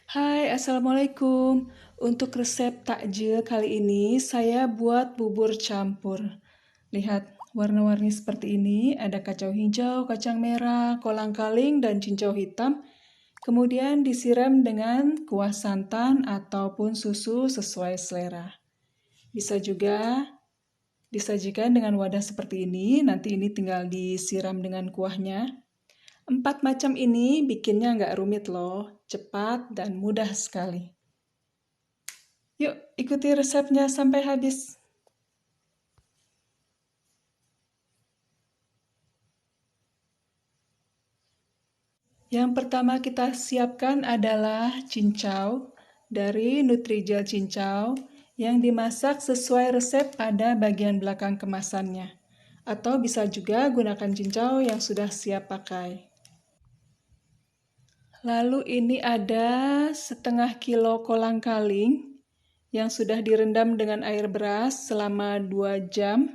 Hai, Assalamualaikum. Untuk resep takjil kali ini, saya buat bubur campur. Lihat, warna-warni seperti ini, ada kacang hijau, kacang merah, kolang-kaling, dan cincau hitam. Kemudian disiram dengan kuah santan ataupun susu sesuai selera. Bisa juga disajikan dengan wadah seperti ini, nanti ini tinggal disiram dengan kuahnya. 4 macam ini bikinnya nggak rumit loh, cepat dan mudah sekali. Yuk, ikuti resepnya sampai habis. Yang pertama kita siapkan adalah cincau dari Nutrijel Cincau yang dimasak sesuai resep pada bagian belakang kemasannya. Atau bisa juga gunakan cincau yang sudah siap pakai. Lalu ini ada setengah kilo kolang-kaling yang sudah direndam dengan air beras selama 2 jam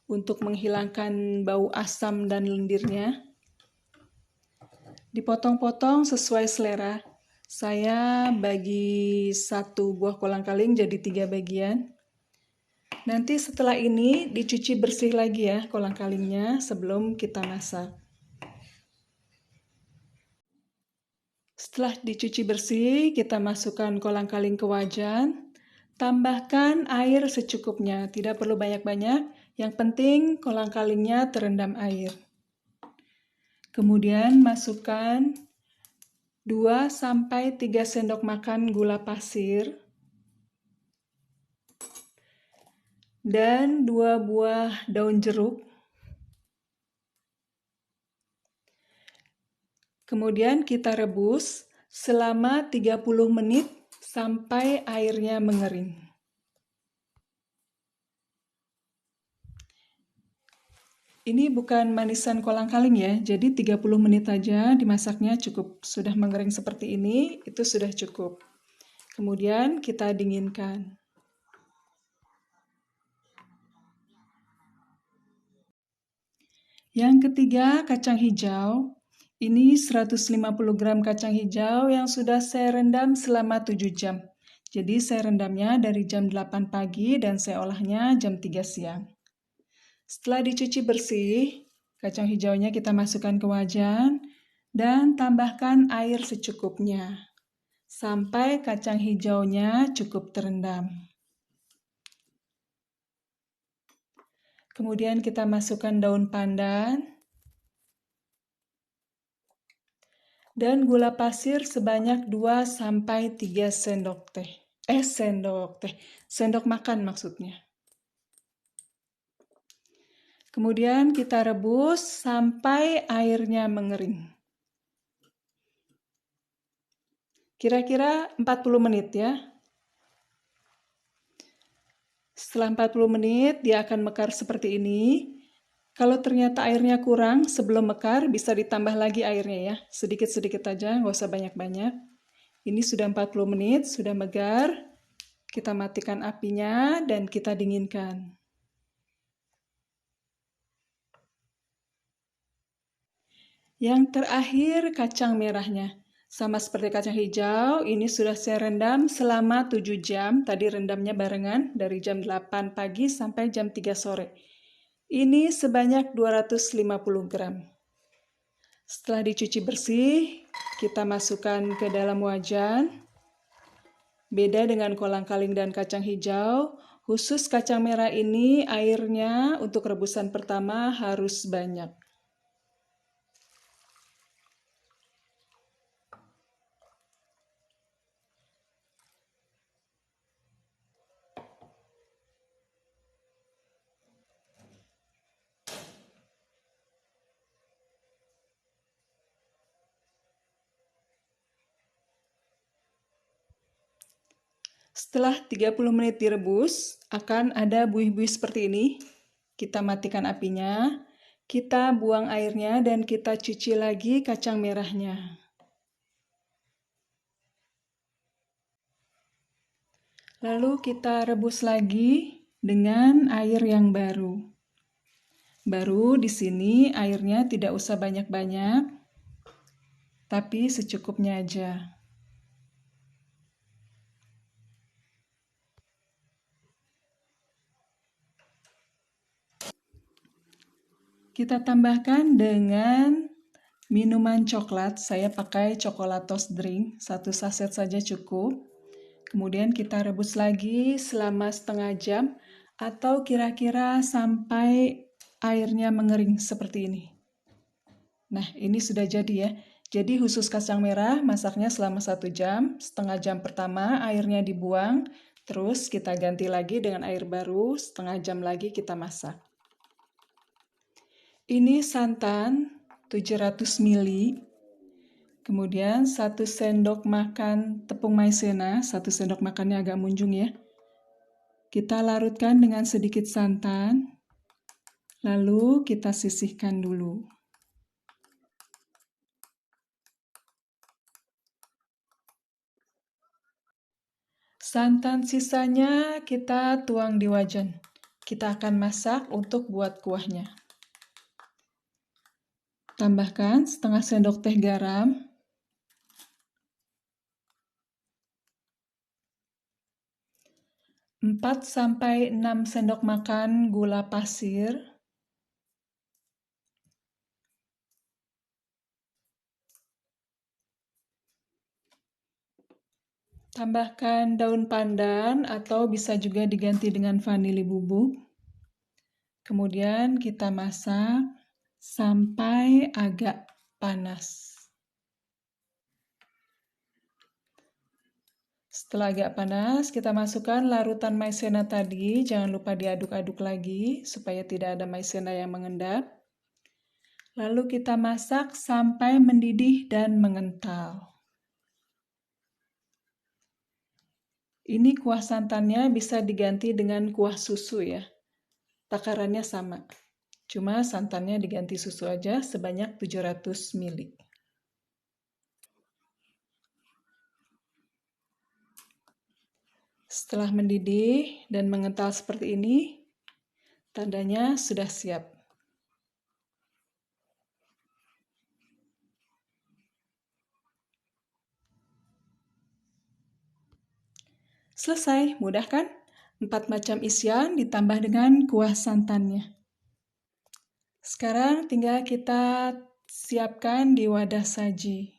untuk menghilangkan bau asam dan lendirnya. Dipotong-potong sesuai selera. Saya bagi 1 buah kolang-kaling jadi 3 bagian. Nanti setelah ini dicuci bersih lagi ya kolang-kalingnya sebelum kita masak. Setelah dicuci bersih, kita masukkan kolang-kaling ke wajan. Tambahkan air secukupnya, tidak perlu banyak-banyak. Yang penting kolang-kalingnya terendam air. Kemudian masukkan 2-3 sendok makan gula pasir dan 2 buah daun jeruk. Kemudian kita rebus selama 30 menit sampai airnya mengering. Ini bukan manisan kolang-kaling ya, jadi 30 menit aja dimasaknya cukup. Sudah mengering seperti ini, itu sudah cukup. Kemudian kita dinginkan. Yang ketiga, kacang hijau. Ini 150 gram kacang hijau yang sudah saya rendam selama 7 jam. Jadi saya rendamnya dari jam 8 pagi dan saya olahnya jam 3 siang. Setelah dicuci bersih, kacang hijaunya kita masukkan ke wajan dan tambahkan air secukupnya sampai kacang hijaunya cukup terendam. Kemudian kita masukkan daun pandan dan gula pasir sebanyak 2-3 sendok makan maksudnya. Kemudian kita rebus sampai airnya mengering. Kira-kira 40 menit ya. Setelah 40 menit dia akan mekar seperti ini. Kalau ternyata airnya kurang sebelum mekar bisa ditambah lagi airnya ya. Sedikit-sedikit aja, nggak usah banyak-banyak. Ini sudah 40 menit, sudah megar. Kita matikan apinya dan kita dinginkan. Yang terakhir kacang merahnya. Sama seperti kacang hijau, ini sudah saya rendam selama 7 jam. Tadi rendamnya barengan dari jam 8 pagi sampai jam 3 sore. Ini sebanyak 250 gram. Setelah dicuci bersih, kita masukkan ke dalam wajan. Beda dengan kolang-kaling dan kacang hijau, khusus kacang merah ini airnya untuk rebusan pertama harus banyak. Setelah 30 menit direbus, akan ada buih-buih seperti ini. Kita matikan apinya, kita buang airnya dan kita cuci lagi kacang merahnya. Lalu kita rebus lagi dengan air yang baru. Baru di sini airnya tidak usah banyak-banyak, tapi secukupnya aja. Kita tambahkan dengan minuman coklat. Saya pakai Chocolatos drink, 1 saset saja cukup. Kemudian kita rebus lagi selama setengah jam atau kira-kira sampai airnya mengering seperti ini. Nah, ini sudah jadi ya. Jadi khusus kacang merah masaknya selama 1 jam, setengah jam pertama airnya dibuang, terus kita ganti lagi dengan air baru, setengah jam lagi kita masak. Ini santan 700 ml, kemudian 1 sendok makan tepung maizena, 1 sendok makannya agak munjung ya. Kita larutkan dengan sedikit santan, lalu kita sisihkan dulu. Santan sisanya kita tuang di wajan. Kita akan masak untuk buat kuahnya. Tambahkan setengah sendok teh garam, 4-6 sendok makan gula pasir, tambahkan daun pandan atau bisa juga diganti dengan vanili bubuk. Kemudian kita masak sampai agak panas. Setelah agak panas, kita masukkan larutan maizena tadi. Jangan lupa diaduk-aduk lagi supaya tidak ada maizena yang mengendap. Lalu kita masak sampai mendidih dan mengental. Ini kuah santannya bisa diganti dengan kuah susu ya. Takarannya sama. Cuma santannya diganti susu aja sebanyak 700 ml. Setelah mendidih dan mengental seperti ini, tandanya sudah siap. Selesai, mudah kan? 4 macam isian ditambah dengan kuah santannya. Sekarang tinggal kita siapkan di wadah saji.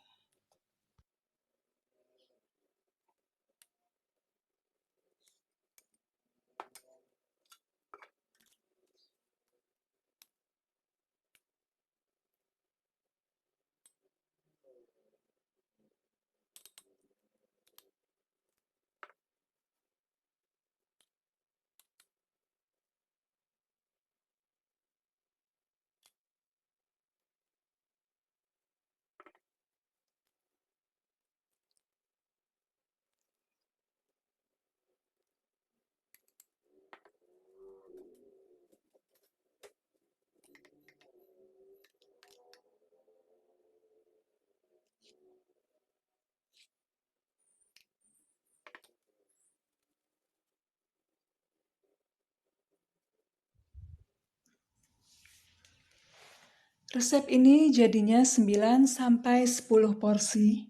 Resep ini jadinya 9-10 porsi.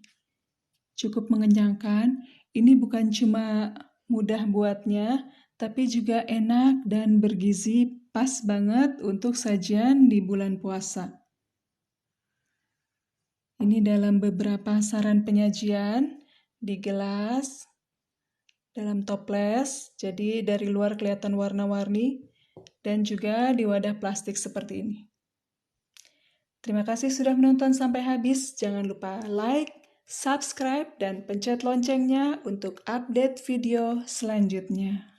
Cukup mengenyangkan. Ini bukan cuma mudah buatnya, tapi juga enak dan bergizi, pas banget untuk sajian di bulan puasa. Ini dalam beberapa saran penyajian, di gelas, dalam toples, jadi dari luar kelihatan warna-warni, dan juga di wadah plastik seperti ini. Terima kasih sudah menonton sampai habis. Jangan lupa like, subscribe, dan pencet loncengnya untuk update video selanjutnya.